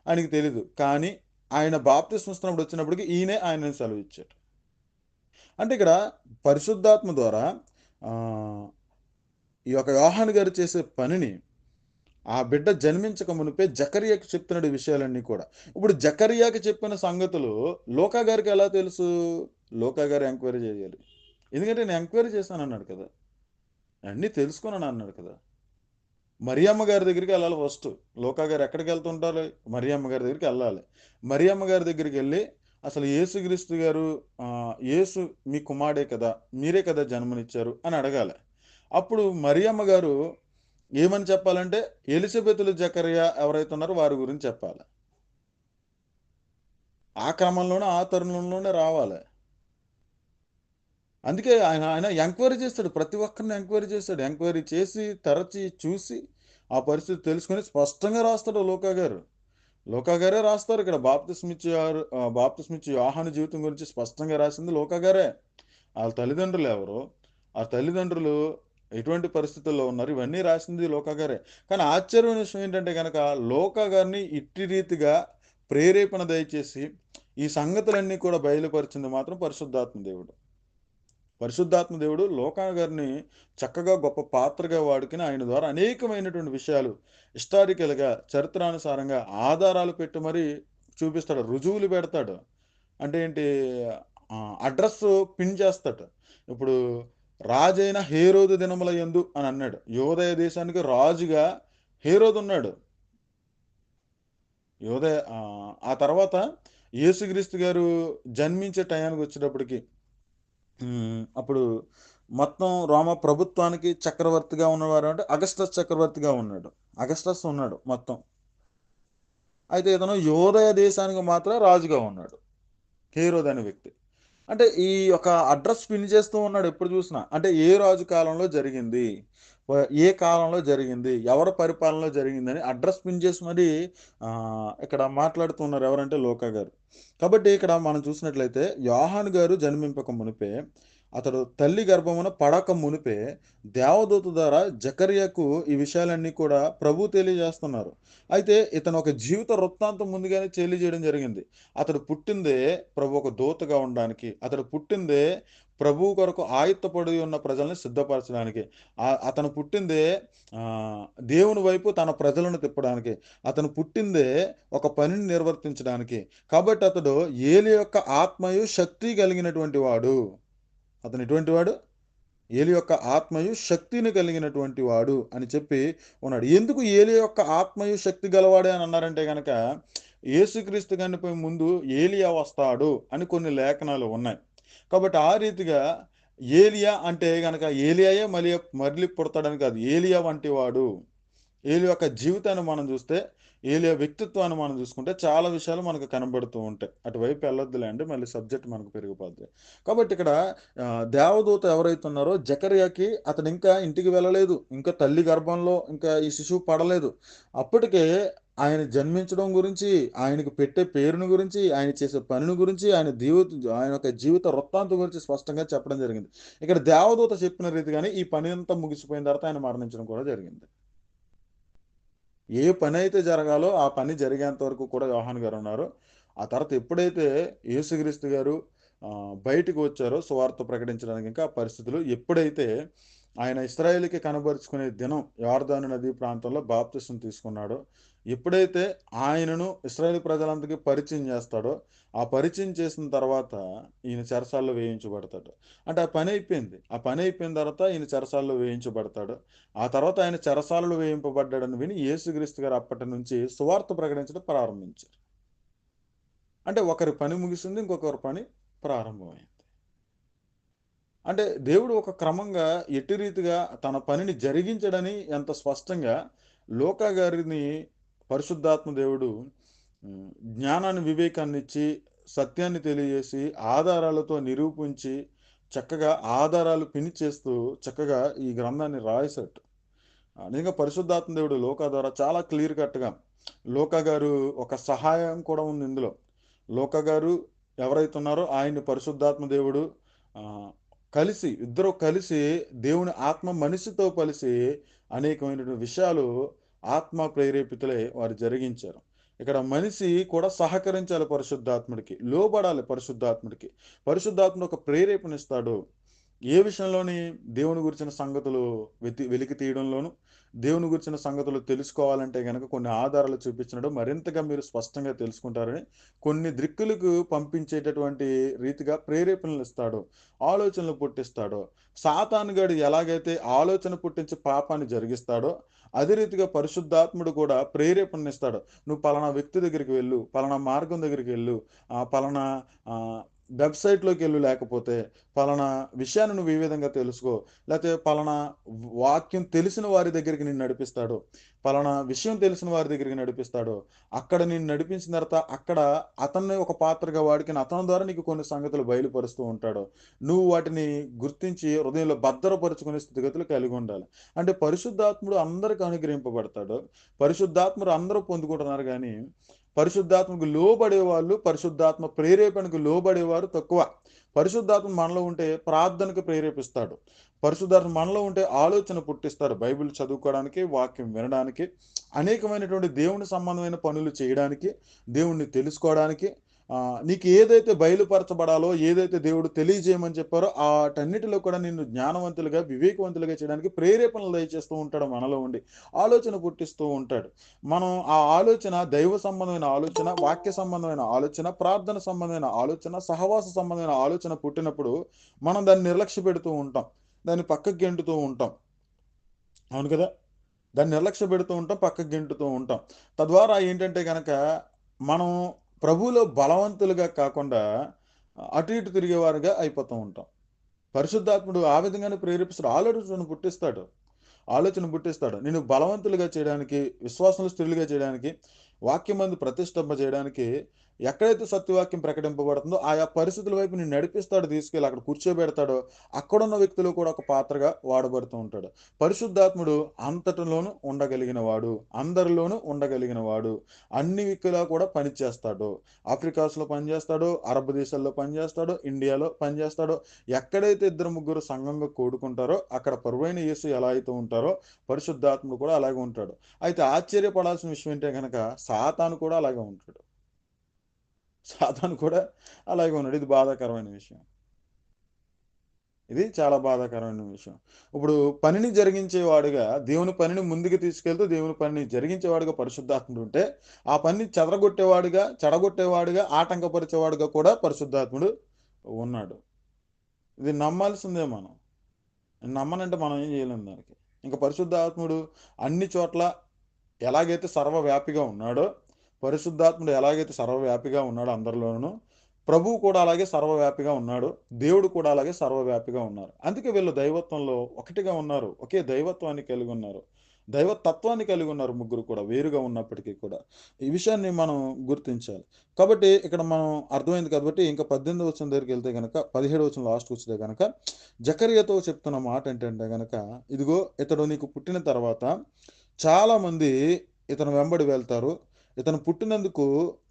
ఆయనకి తెలీదు. కానీ ఆయన బాప్తిస్మం ఇస్తున్నప్పుడు వచ్చినప్పటికి ఈయనే ఆయనని సెలవు ఇచ్చాడు. అంటే ఇక్కడ పరిశుద్ధాత్మ ద్వారా ఆ, ఈ యొక్క యోహాను గారు చేసే పనిని ఆ బిడ్డ జన్మించక మునిపే జకరియాకి చెప్తున్నాడు ఈ విషయాలన్నీ కూడా. ఇప్పుడు జకరియాకి చెప్పిన సంగతులు లోకా గారికి ఎలా తెలుసు? లోకా గారు ఎంక్వైరీ చేయాలి. ఎందుకంటే నేను ఎంక్వైరీ చేశాను అన్నాడు కదా, అన్నీ తెలుసుకున్నాను అన్నాడు కదా. మరియమ్మ గారి దగ్గరికి వెళ్ళాలి ఫస్ట్. లోకా గారు ఎక్కడికి వెళ్తుంటారు? మరియమ్మ గారి దగ్గరికి వెళ్ళాలి. మరియమ్మ గారి దగ్గరికి వెళ్ళి అసలు యేసుక్రీస్తు గారు యేసు మీ కుమారుడే కదా, మీరే కదా జన్మనిచ్చారు అని అడగాలి. అప్పుడు మరియమ్మ గారు ఏమని చెప్పాలంటే ఎలిజబెతులు జకరియా ఎవరైతే ఉన్నారో వారి గురించి చెప్పాలి. ఆ క్రమంలోనే ఆ తరుణంలోనే రావాలి. అందుకే ఆయన ఆయన ఎంక్వైరీ చేస్తాడు, ప్రతి ఒక్కరిని ఎంక్వైరీ చేస్తాడు. ఎంక్వైరీ చేసి తరచి చూసి ఆ పరిస్థితి తెలుసుకొని స్పష్టంగా రాస్తాడు లోకా గారు. లోకా గారే రాస్తారు. ఇక్కడ బాప్తిస్మిచ్చి యోహాను జీవితం గురించి స్పష్టంగా రాసింది లోకా గారే. వాళ్ళ తల్లిదండ్రులు ఎవరు, ఆ తల్లిదండ్రులు ఎటువంటి పరిస్థితుల్లో ఉన్నారు, ఇవన్నీ రాసింది లోకా గారే. కానీ ఆశ్చర్యమైన విషయం ఏంటంటే కనుక లోకా గారిని ఇట్టి రీతిగా ప్రేరేపణ దయచేసి ఈ సంగతులన్నీ కూడా బయలుపరిచింది మాత్రం పరిశుద్ధాత్మ దేవుడు. పరిశుద్ధాత్మ దేవుడు లోకా గారిని చక్కగా గొప్ప పాత్రగా వాడుకుని ఆయన ద్వారా అనేకమైనటువంటి విషయాలు హిస్టారికల్గా చరిత్రానుసారంగా ఆధారాలు పెట్టి మరీ చూపిస్తాడు, రుజువులు పెడతాడు. అంటే ఏంటి, అడ్రస్ పిన్ చేస్తాడు. ఇప్పుడు రాజైన హేరోదు దినముల యందు అని అన్నాడు. యోదయ దేశానికి రాజుగా హేరోదు ఉన్నాడు. యోదయ ఆ తర్వాత యేసుక్రీస్తు గారు జన్మించే టయానికి వచ్చేటప్పటికి అప్పుడు మొత్తం రోమా ప్రభుత్వానికి చక్రవర్తిగా ఉన్నవారు అంటే అగస్టస్ చక్రవర్తిగా ఉన్నాడు. అగస్టస్ ఉన్నాడు మొత్తం. అయితే ఇతను యోదయ దేశానికి మాత్రం రాజుగా ఉన్నాడు, హేరోద్ అనే వ్యక్తి. అంటే ఈ యొక్క అడ్రస్ పిన్ చేస్తూ ఉన్నాడు ఎప్పుడు చూసినా. అంటే ఏ రాజు కాలంలో జరిగింది, ఏ కాలంలో జరిగింది, ఎవరి పరిపాలనలో జరిగిందని అడ్రస్ పిన్ చేసి మరి ఇక్కడ మాట్లాడుతున్నారు ఎవరంటే లోకా గారు. కాబట్టి ఇక్కడ మనం చూసినట్లయితే యోహాను గారు జన్మింపక మునిపే, అతడు తల్లి గర్భమున పడక మునిపే దేవదూత ద్వారా జకర్యాకు ఈ విషయాలన్నీ కూడా ప్రభు తెలియజేస్తున్నారు. అయితే ఇతను ఒక జీవిత వృత్తాంతం ముందుగానే తెలియజేయడం జరిగింది. అతడు పుట్టిందే ప్రభు ఒక దూతగా ఉండడానికి, అతడు పుట్టిందే ప్రభు కొరకు ఆయుత్తపడి ఉన్న ప్రజల్ని సిద్ధపరచడానికి, అతను పుట్టిందే ఆ, దేవుని వైపు తన ప్రజలను తిప్పడానికి, అతను పుట్టిందే ఒక పనిని నిర్వర్తించడానికి. కాబట్టి అతడు ఏలి యొక్క ఆత్మయు శక్తి కలిగినటువంటి వాడు. అతను ఎటువంటి వాడు? ఏలి యొక్క ఆత్మయు శక్తిని కలిగినటువంటి వాడు అని చెప్పి ఉన్నాడు. ఎందుకు ఏలి యొక్క ఆత్మయు శక్తి గలవాడే అని అన్నారంటే గనక యేసుక్రీస్తు కనిపై ముందు ఏలియా వస్తాడు అని కొన్ని లేఖనాలు ఉన్నాయి. కాబట్టి ఆ రీతిగా ఏలియా అంటే గనక ఏలియాయే మళ్ళీ పుడతాడని కాదు, ఏలియా వంటి వాడు. ఏలియా యొక్క జీవితాన్ని మనం చూస్తే, ఏలియా వ్యక్తిత్వాన్ని మనం చూసుకుంటే చాలా విషయాలు మనకు కనబడుతూ ఉంటాయి. అటువైపు వెళ్ళొద్దులే అండి, మళ్ళీ సబ్జెక్ట్ మనకు పెరిగిపోద్ది. కాబట్టి ఇక్కడ దేవదూత ఎవరైతే ఉన్నారో జకర్యాకి, అతను ఇంకా ఇంటికి వెళ్ళలేదు, ఇంకా తల్లి గర్భంలో ఇంకా ఈ శిశువు పడలేదు. అప్పటికే ఆయన జన్మించడం గురించి, ఆయనకు పెట్టే పేరుని గురించి, ఆయన చేసే పనిని గురించి, ఆయన యొక్క జీవిత వృత్తాంతం గురించి స్పష్టంగా చెప్పడం జరిగింది. ఇక్కడ దేవదూత చెప్పిన రీతిగానే ఈ పని అంతా ముగిసిపోయిన తర్వాత ఆయన మరణించడం కూడా జరిగింది. ఏ పని అయితే జరగాలో ఆ పని జరిగేంత వరకు కూడా యోహాను గారు ఉన్నారు. ఆ తర్వాత ఎప్పుడైతే యేసుక్రీస్తు గారు బయటికి వచ్చారో సువార్త ప్రకటించడానికి, ఇంకా ఆ పరిస్థితులు ఎప్పుడైతే ఆయన ఇశ్రాయేలుకి కనబరుచుకునే దినం యోర్దాను నది ప్రాంతంలో బాప్తిసం తీసుకున్నాడో, ఎప్పుడైతే ఆయనను ఇశ్రాయేలు ప్రజలందరికీ పరిచయం చేస్తాడో, ఆ పరిచయం చేసిన తర్వాత ఈయన చెరసాల్లో వేయించబడతాడు. అంటే ఆ పని అయిపోయింది. ఆ పని అయిపోయిన తర్వాత ఈయన చెరసాల్లో వేయించబడతాడు. ఆ తర్వాత ఆయన చెరసాలలో వేయింపబడ్డాడని విని యేసుక్రీస్తు గారు అప్పటి నుంచి సువార్త ప్రకటించడం ప్రారంభించారు. అంటే ఒకరి పని ముగిసింది, ఇంకొకరి పని ప్రారంభమైంది. అంటే దేవుడు ఒక క్రమంగా ఎట్టి రీతిగా తన పనిని జరిగించడని ఎంత స్పష్టంగా లోకా గారిని పరిశుద్ధాత్మ దేవుడు జ్ఞానాన్ని, వివేకాన్ని ఇచ్చి, సత్యాన్ని తెలియజేసి, ఆధారాలతో నిరూపించి, చక్కగా ఆధారాలు పిని చేస్తూ చక్కగా ఈ గ్రంథాన్ని రాసేట. నిజంగా పరిశుద్ధాత్మ దేవుడు లోకా ద్వారా చాలా క్లియర్ కట్గా, లోకా గారు ఒక సహాయం కూడా ఉంది ఇందులో. లోకా గారు ఎవరైతే ఉన్నారో ఆయన్ని పరిశుద్ధాత్మ దేవుడు ఆ, ఇద్దరు కలిసి దేవుని ఆత్మ మనిషితో కలిసి అనేకమైనటువంటి విషయాలు ఆత్మ ప్రేరేపితులై వారు జరిగించారు. ఇక్కడ మనిషి కూడా సహకరించాలి పరిశుద్ధాత్ముడికి, లోబడాలి పరిశుద్ధాత్ముడికి. పరిశుద్ధాత్ముడు ఒక ప్రేరేపణ ఇస్తాడు. ఏ విషయంలోని? దేవుని గురించిన సంగతులు వెలికి తీయడంలోను, దేవుని గురించిన సంగతులు తెలుసుకోవాలంటే గనక కొన్ని ఆధారాలు చూపించినప్పుడు మరింతగా మీరు స్పష్టంగా తెలుసుకుంటారని, కొన్ని దిక్కులకు పంపించేటటువంటి రీతిగా ప్రేరేపణలు ఇస్తాడు, ఆలోచనలు పుట్టిస్తాడు. సాతానుగాడు ఎలాగైతే ఆలోచన పుట్టించి పాపాన్ని జరిగిస్తాడో, అదే రీతిగా పరిశుద్ధాత్ముడు కూడా ప్రేరేపణనిస్తాడు. నువ్వు పలానా వ్యక్తి దగ్గరికి వెళ్ళు, పలానా మార్గం దగ్గరికి వెళ్ళు, పలానా వెబ్సైట్లోకి వెళ్ళు, లేకపోతే పలానా విషయాన్ని నువ్వు ఈ విధంగా తెలుసుకో, లేకపోతే పలానా వాక్యం తెలిసిన వారి దగ్గరికి నిన్ను నడిపిస్తాడు, పలానా విషయం తెలిసిన వారి దగ్గరికి నడిపిస్తాడు. అక్కడ నిన్ను నడిపించిన తర్వాత అక్కడ అతన్ని ఒక పాత్రగా వాడుకుని అతని ద్వారా నీకు కొన్ని సంగతులు బయలుపరుస్తూ ఉంటాడు. నువ్వు వాటిని గుర్తించి హృదయంలో భద్రపరుచుకునే స్థితిగతులు కలిగి ఉండాలి. అంటే పరిశుద్ధాత్ముడు అందరికి అనుగ్రహింపబడతాడు. పరిశుద్ధాత్ముడు అందరూ పొందుకుంటున్నారు, కానీ పరిశుద్ధాత్మకు లోబడే వాళ్ళు, పరిశుద్ధాత్మ ప్రేరేపణకు లోబడేవారు తక్కువ. పరిశుద్ధాత్మ మనలో ఉంటే ప్రార్థనకు ప్రేరేపిస్తాడు. పరిశుద్ధాత్మ మనలో ఉంటే ఆలోచన పుట్టిస్తాడు. బైబిల్ చదువుకోవడానికి, వాక్యం వినడానికి, అనేకమైనటువంటి దేవుని సంబంధమైన పనులు చేయడానికి, దేవుణ్ణి తెలుసుకోవడానికి, నీకు ఏదైతే బయలుపరచబడాలో, ఏదైతే దేవుడు తెలియజేయమని చెప్పారో వాటన్నిటిలో కూడా నిన్ను జ్ఞానవంతులుగా, వివేకవంతులుగా చేయడానికి ప్రేరేపణలు దయచేస్తూ ఉంటాడు. మనలో ఉండి ఆలోచన పుట్టిస్తూ ఉంటాడు. మనం ఆ ఆలోచన దైవ సంబంధమైన ఆలోచన, వాక్య సంబంధమైన ఆలోచన, ప్రార్థన సంబంధమైన ఆలోచన, సహవాస సంబంధమైన ఆలోచన పుట్టినప్పుడు మనం దాన్ని నిర్లక్ష్య పెడుతూ ఉంటాం, దాన్ని పక్కకి గెంటుతూ ఉంటాం. అవును కదా? దాన్ని నిర్లక్ష్య పెడుతూ ఉంటాం, పక్కకి గెంటుతూ ఉంటాం. తద్వారా ఏంటంటే కనుక మనం ప్రభువులో బలవంతులుగా కాకుండా అటు ఇటు తిరిగేవారుగా అయిపోతూ ఉంటాం. పరిశుద్ధాత్ముడు ఆ విధంగానే ప్రేరేపిస్తాడు, ఆలోచన పుట్టిస్తాడు. నిన్ను బలవంతులుగా చేయడానికి, విశ్వాసంలో స్థిరులుగా చేయడానికి, వాక్యమందు ప్రతిష్టంభ చేయడానికి, ఎక్కడైతే సత్యవాక్యం ప్రకటింపబడుతుందో ఆయా పరిస్థితుల వైపు నిన్ను నడిపిస్తాడు, తీసుకెళ్ళి అక్కడ కూర్చోబెడతాడో అక్కడున్న వ్యక్తులు కూడా ఒక పాత్రగా వాడబడుతూ ఉంటాడు. పరిశుద్ధాత్ముడు అంతటిలోనూ ఉండగలిగిన వాడు, అందరిలోనూ ఉండగలిగిన వాడు, అన్ని విక్కులా కూడా పనిచేస్తాడు. ఆఫ్రికాస్లో పనిచేస్తాడు, అరబ్ దేశాల్లో పనిచేస్తాడు, ఇండియాలో పనిచేస్తాడు. ఎక్కడైతే ఇద్దరు ముగ్గురు సంఘంగా కూడుకుంటారో అక్కడ ప్రభువైన యేసు ఎలా అయితే ఉంటారో పరిశుద్ధాత్ముడు కూడా అలాగే ఉంటాడు. అయితే ఆశ్చర్యపడాల్సిన విషయం ఏంటంటే కనుక సాతాను కూడా అలాగే ఉంటాడు. సాతాను కూడా అలాగే ఉన్నాడు. ఇది బాధాకరమైన విషయం. ఇది చాలా బాధాకరమైన విషయం. ఇప్పుడు పనిని జరిగించేవాడుగా, దేవుని పనిని ముందుకు తీసుకెళ్తూ దేవుని పనిని జరిగించేవాడుగా పరిశుద్ధాత్ముడు ఉంటే, ఆ పనిని చెడగొట్టేవాడుగా, ఆటంకపరిచేవాడుగా కూడా పరిశుద్ధాత్ముడు ఉన్నాడు. ఇది నమ్మాల్సిందే మనం. నమ్మనంటే మనం ఏం చేయలేం దానికి. ఇంకా పరిశుద్ధాత్ముడు అన్ని చోట్ల ఎలాగైతే సర్వవ్యాపిగా ఉన్నాడో, పరిశుద్ధాత్ముడు ఎలాగైతే సర్వవ్యాపిగా ఉన్నాడో అందరిలోనూ, ప్రభువు కూడా అలాగే సర్వవ్యాపిగా ఉన్నాడు. దేవుడు కూడా అలాగే సర్వవ్యాపిగా ఉన్నారు. అందుకే వీళ్ళు దైవత్వంలో ఒకటిగా ఉన్నారు. ఒకే దైవత్వాన్ని కలిగి ఉన్నారు. దైవతత్వాన్ని కలిగి ఉన్నారు ముగ్గురు కూడా, వేరుగా ఉన్నప్పటికీ కూడా. ఈ విషయాన్ని మనం గుర్తించాలి. కాబట్టి ఇక్కడ మనం అర్థమైంది కాబట్టి ఇంకా 18వ వచనం దగ్గరికి వెళ్తే గనక, 17వ వచనం లాస్ట్‌కి వస్తే గనక, జకర్యాతో చెప్తున్న మాట ఏంటంటే గనక, ఇదిగో ఇతడు నీకు పుట్టిన తర్వాత చాలామంది ఇతని వెంబడి వెళ్తారు. ఇతను పుట్టినందుకు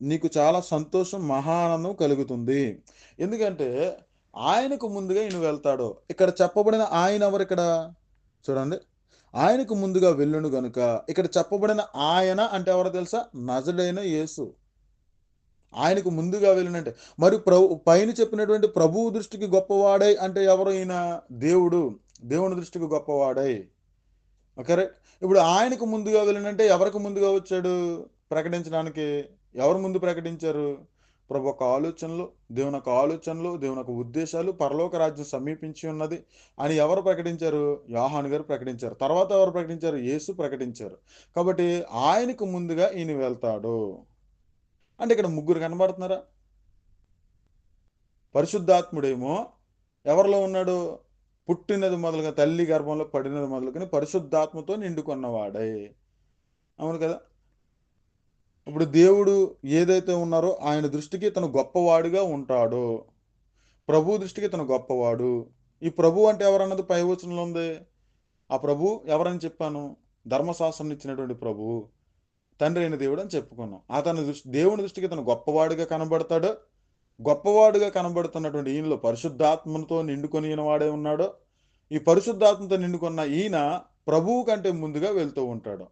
నీకు చాలా సంతోషం, మహా ఆనందం కలుగుతుంది. ఎందుకంటే ఆయనకు ముందుగా ఈయన వెళ్తాడు. ఇక్కడ చెప్పబడిన ఆయన ఎవరిక్కడ? చూడండి. ఆయనకు ముందుగా వెళ్ళును గనుక, ఇక్కడ చెప్పబడిన ఆయన అంటే ఎవరో తెలుసా? నజరేయుడైన యేసు. ఆయనకు ముందుగా వెళ్ళినంటే మరి పైన చెప్పినటువంటి ప్రభువు దృష్టికి గొప్పవాడై అంటే ఎవరు ఈయన? దేవుడు. దేవుని దృష్టికి గొప్పవాడై. ఓకే. ఇప్పుడు ఆయనకు ముందుగా వెళ్ళినంటే ఎవరికి ముందుగా వచ్చాడు ప్రకటించడానికి? ఎవరు ముందు ప్రకటించారు? ప్రభు యొక్క ఆలోచనలు, దేవుని యొక్క ఆలోచనలు, దేవుని యొక్క ఉద్దేశాలు, పరలోక రాజ్యం సమీపించి ఉన్నది అని ఎవరు ప్రకటించారు? యోహాను గారు ప్రకటించారు. తర్వాత ఎవరు ప్రకటించారు? యేసు ప్రకటించారు. కాబట్టి ఆయనకు ముందుగా ఈయన వెళ్తాడు. అంటే ఇక్కడ ముగ్గురు కనబడుతున్నారా? పరిశుద్ధాత్ముడేమో ఎవరిలో ఉన్నాడు? పుట్టినది మొదలుగా, తల్లి గర్భంలో పడినది మొదలుకొని పరిశుద్ధాత్మతో నిండుకున్నవాడై. అవును కదా? ఇప్పుడు దేవుడు ఏదైతే ఉన్నారో ఆయన దృష్టికి తను గొప్పవాడుగా ఉంటాడు. ప్రభు దృష్టికి తను గొప్పవాడు. ఈ ప్రభు అంటే ఎవరన్నది పై వచనంలో ఉంది. ఆ ప్రభు ఎవరని చెప్పాను? ధర్మశాస్త్రం ఇచ్చినటువంటి ప్రభువు, తండ్రి అయిన దేవుడు అని చెప్పుకున్నాం. అతని దేవుని దృష్టికి తను గొప్పవాడుగా కనబడతాడు. గొప్పవాడుగా కనబడుతున్నటువంటి ఈయనలో పరిశుద్ధాత్మతో నిండుకొని వాడే ఉన్నాడు. ఈ పరిశుద్ధాత్మతో నిండుకున్న ఈయన ప్రభువు కంటే ముందుగా వెళ్తూ ఉంటాడు.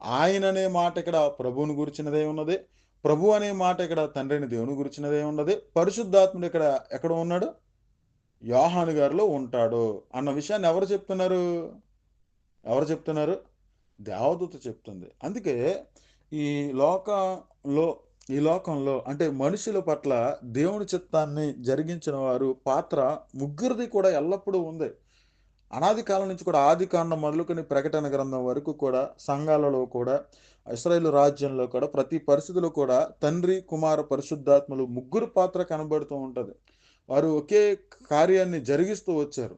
ఆయన అనే మాట ఇక్కడ ప్రభువుని గురించినదే ఉన్నది. ప్రభు అనే మాట ఇక్కడ తండ్రిని దేవుని గురించినదే ఉన్నది. పరిశుద్ధాత్ముడు ఇక్కడ ఎక్కడ ఉన్నాడు? యోహాను గారిలో ఉంటాడు అన్న విషయాన్ని ఎవరు చెప్తున్నారు? ఎవరు చెప్తున్నారు? దేవదూత చెప్తుంది. అందుకే ఈ లోకంలో ఈ లోకంలో అంటే మనుషుల పట్ల దేవుని చిత్తాన్ని జరిగించిన వారు పాత్ర ముగ్గురిది కూడా ఎల్లప్పుడూ ఉంది. అనాది కాలం నుంచి కూడా ఆదికాండం మొదలుకొని ప్రకటన గ్రంథం వరకు కూడా సంఘాలలో కూడా ఇశ్రాయేలు రాజ్యంలో కూడా ప్రతి పరిస్థితిలో కూడా తండ్రి, కుమార, పరిశుద్ధాత్మలు ముగ్గురు పాత్ర కనబడుతూ ఉంటది. వారు ఒకే కార్యాన్ని జరిగిస్తూ వచ్చారు.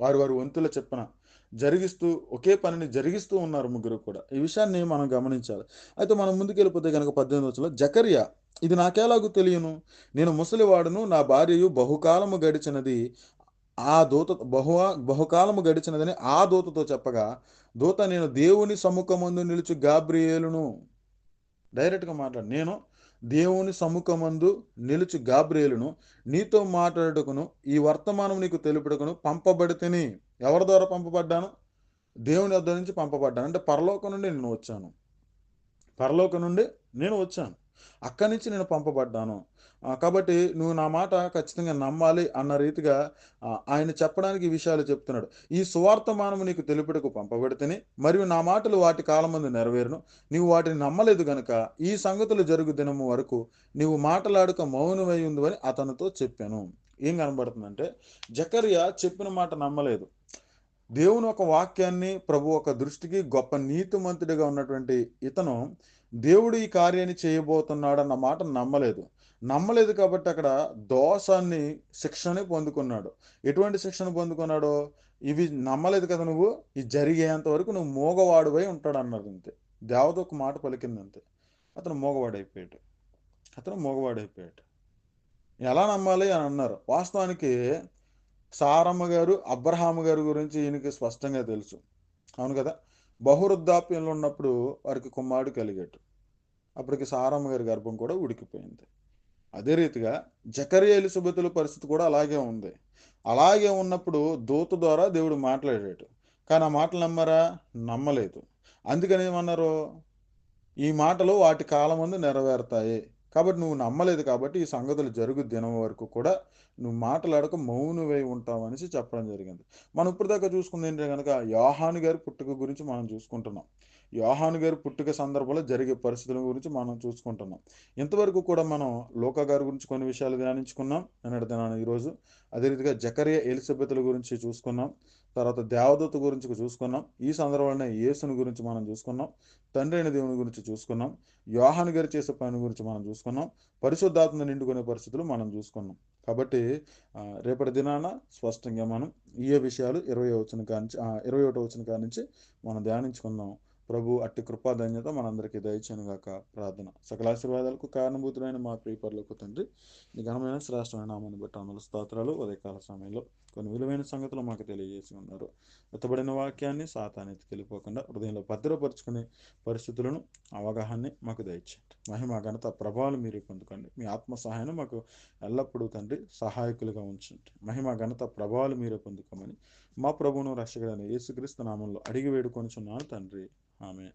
వారు వారి వంతుల చొప్పున జరిగిస్తూ ఒకే పనిని జరిగిస్తూ ఉన్నారు ముగ్గురు కూడా. ఈ విషయాన్ని మనం గమనించాలి. అయితే మనం ముందుకెళ్ళిపోతే గనక 18వ వచనంలో జకర్యా ఇది నాకెలాగు తెలియను? నేను ముసలివాడును, నా భార్యయు బహుకాలము గడిచినది. ఆ దూత బహుకాలము గడిచినదని ఆ దూతతో చెప్పగా, దూత నేను దేవుని సముఖమందు నిలుచు గాబ్రియేలును. డైరెక్ట్‌గా మాట్లాడు. నేను దేవుని సముఖమందు నిలుచు గాబ్రియేలును నీతో మాట్లాడుటకును ఈ వర్తమానం నీకు తెలుపుటకును పంపబడితిని. ఎవరి ద్వారా పంపబడ్డాను? దేవుని వద్ద నుంచి పంపబడ్డాను. అంటే పరలోకం నుండి నేను వచ్చాను. పరలోకం నుండి నేను వచ్చాను. అక్కడి నుంచి నేను పంపబడ్డాను. కాబట్టి నువ్వు నా మాట ఖచ్చితంగా నమ్మాలి అన్న రీతిగా ఆయన చెప్పడానికి ఈ విషయాలు చెప్తున్నాడు. ఈ సువార్తమానము నీకు తెలుపుటకు పంపబడితిని, మరియు నా మాటలు వాటి కాలమందు నెరవేరును. నీవు వాటిని నమ్మలేదు గనుక ఈ సంగతులు జరుగు దినము వరకు నీవు మాటలాడక మౌనమై ఉందువని అతనితో చెప్పాను. ఏం కనబడుతుందంటే జకర్యా చెప్పిన మాట నమ్మలేదు. దేవుని ఒక వాక్యాన్ని ప్రభు ఒక దృష్టికి గొప్ప నీతిమంతుడిగా ఉన్నటువంటి ఇతను దేవుడు ఈ కార్యాన్ని చేయబోతున్నాడన్న మాట నమ్మలేదు. నమ్మలేదు కాబట్టి అక్కడ దోషాన్ని శిక్షని పొందుకున్నాడు. ఎటువంటి శిక్షను పొందుకున్నాడో, ఇవి నమ్మలేదు కదా నువ్వు, ఇది జరిగేంత వరకు నువ్వు మోగవాడువై ఉంటాడు అన్నారు అంతే. దేవత ఒక మాట పలికింది అంతే. అతను మోగవాడైపోయాడు. ఎలా నమ్మాలి అని అన్నారు. వాస్తవానికి సారమ్మ గారు, అబ్రహాము గారి గురించి ఈయనకి స్పష్టంగా తెలుసు. అవును కదా! బహువృద్ధాప్యంలో ఉన్నప్పుడు వారికి కుమారుడు కలిగాడు. అప్పటికి సారమ్మ గారి గర్భం కూడా ఉడికిపోయింది. అదే రీతిగా జకర్యా, ఎలిజబెతుల పరిస్థితి కూడా అలాగే ఉంది. అలాగే ఉన్నప్పుడు దూత ద్వారా దేవుడు మాట్లాడాడు. కానీ ఆ మాటలు నమ్మరా? నమ్మలేదు. అందుకని ఏమన్నారు? ఈ మాటలు వాటి కాలమందు నెరవేరుతాయి. కాబట్టి నువ్వు నమ్మలేదు కాబట్టి ఈ సంగతులు జరుగు దినం వరకు కూడా నువ్వు మాటలాడక మౌనమై ఉంటావనేసి చెప్పడం జరిగింది. మనం ఇప్పటిదాకా చూసుకుంది ఏంటంటే గనక యోహాను గారి పుట్టుక గురించి మనం చూసుకుంటున్నాం. యోహాను గారి పుట్టుక సందర్భంలో జరిగే పరిస్థితుల గురించి మనం చూసుకుంటున్నాం. ఇంతవరకు కూడా మనం లూకా గారి గురించి కొన్ని విషయాలు ధ్యానించుకున్నాం నిన్నటి దినాన ఈరోజు. అదే రీతిగా జకర్యా, ఎలిజబెతుల గురించి చూసుకున్నాం. తర్వాత దేవదూత గురించి చూసుకున్నాం. ఈ సందర్భంలోనే యేసుని గురించి మనం చూసుకున్నాం. తండ్రి అయిన దేవుని గురించి చూసుకున్నాం. యోహాను గారు చేసే పని గురించి మనం చూసుకున్నాం. పరిశుద్ధాత్మ నిండుకునే పరిస్థితులు మనం చూసుకున్నాం. కాబట్టి రేపటి దినాన స్పష్టంగా మనం ఈ విషయాలు 21వ వచనం కాడి నుంచి మనం ధ్యానించుకుందాం. ప్రభు అట్టి కృపాధన్యత మనందరికీ దయచేయను గాక ప్రార్థన. సకల ఆశీర్వాదాలకు కారణభూతులైన మా ప్రియ పరలోక తండ్రి, నీ ఘనమైన శ్రేష్టమైన నామాన్ని బట్టి వందనాలు, స్తోత్రాలు. ఉదయకాల సమయంలో కొన్ని విలువైన సంగతులు మాకు తెలియజేసి ఉన్నారు. ఎత్తబడిన వాక్యాన్ని సాతాన్ని ఎత్తుకెళ్ళిపోకుండా హృదయంలో భద్రపరుచుకునే పరిస్థితులను, అవగాహనని మాకు దయచేయండి. మహిమ, ఘనత, ప్రభావాలు మీరే పొందుకోండి. మీ ఆత్మ సహాయాన్ని మాకు ఎల్లప్పుడూ తండ్రి సహాయకులుగా ఉంచండి. మహిమ, ఘనత, ప్రభావాలు మీరే పొందుకోమని మా ప్రభువును రక్షకుడైన యేసుక్రీస్తు నామంలో అడిగి వేడుకొనుచున్నాను తండ్రి. ఆమేన్.